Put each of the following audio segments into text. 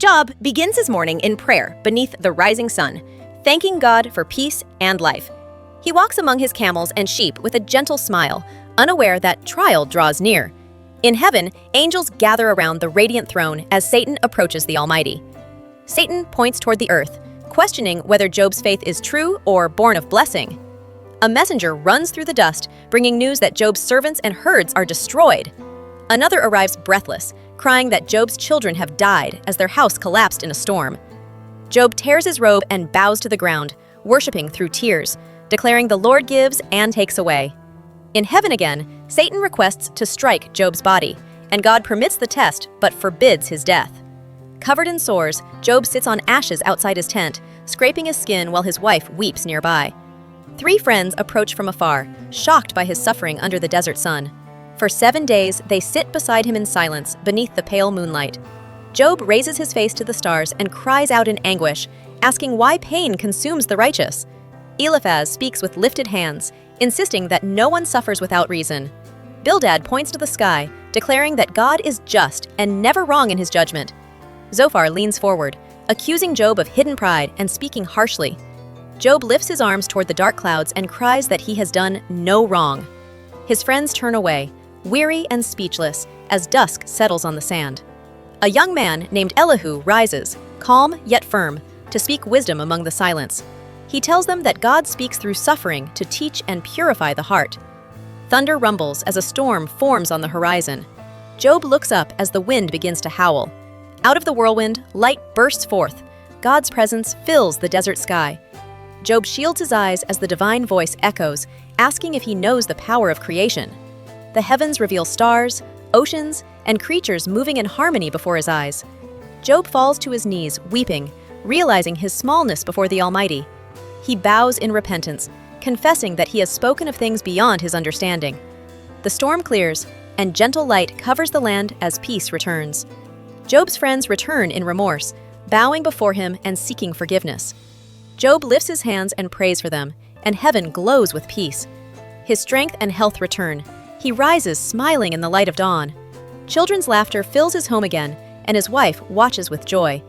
Job begins his morning in prayer beneath the rising sun, thanking God for peace and life. He walks among his camels and sheep with a gentle smile, unaware that trial draws near. In heaven, angels gather around the radiant throne as Satan approaches the Almighty. Satan points toward the earth, questioning whether Job's faith is true or born of blessing. A messenger runs through the dust, bringing news that Job's servants and herds are destroyed. Another arrives breathless, crying that Job's children have died as their house collapsed in a storm. Job tears his robe and bows to the ground, worshiping through tears, declaring the Lord gives and takes away. In heaven again, Satan requests to strike Job's body, and God permits the test but forbids his death. Covered in sores, Job sits on ashes outside his tent, scraping his skin while his wife weeps nearby. 3 friends approach from afar, shocked by his suffering under the desert sun. For 7 days, they sit beside him in silence beneath the pale moonlight. Job raises his face to the stars and cries out in anguish, asking why pain consumes the righteous. Eliphaz speaks with lifted hands, insisting that no one suffers without reason. Bildad points to the sky, declaring that God is just and never wrong in his judgment. Zophar leans forward, accusing Job of hidden pride and speaking harshly. Job lifts his arms toward the dark clouds and cries that he has done no wrong. His friends turn away, weary and speechless, as dusk settles on the sand. A young man named Elihu rises, calm yet firm, to speak wisdom among the silence. He tells them that God speaks through suffering to teach and purify the heart. Thunder rumbles as a storm forms on the horizon. Job looks up as the wind begins to howl. Out of the whirlwind, light bursts forth. God's presence fills the desert sky. Job shields his eyes as the divine voice echoes, asking if he knows the power of creation. The heavens reveal stars, oceans, and creatures moving in harmony before his eyes. Job falls to his knees, weeping, realizing his smallness before the Almighty. He bows in repentance, confessing that he has spoken of things beyond his understanding. The storm clears, and gentle light covers the land as peace returns. Job's friends return in remorse, bowing before him and seeking forgiveness. Job lifts his hands and prays for them, and heaven glows with peace. His strength and health return. He rises smiling in the light of dawn. Children's laughter fills his home again, and his wife watches with joy.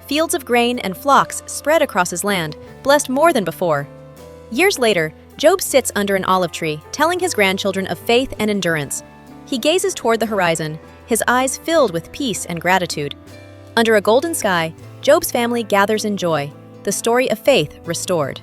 Fields of grain and flocks spread across his land, blessed more than before. Years later, Job sits under an olive tree, telling his grandchildren of faith and endurance. He gazes toward the horizon, his eyes filled with peace and gratitude. Under a golden sky, Job's family gathers in joy, the story of faith restored.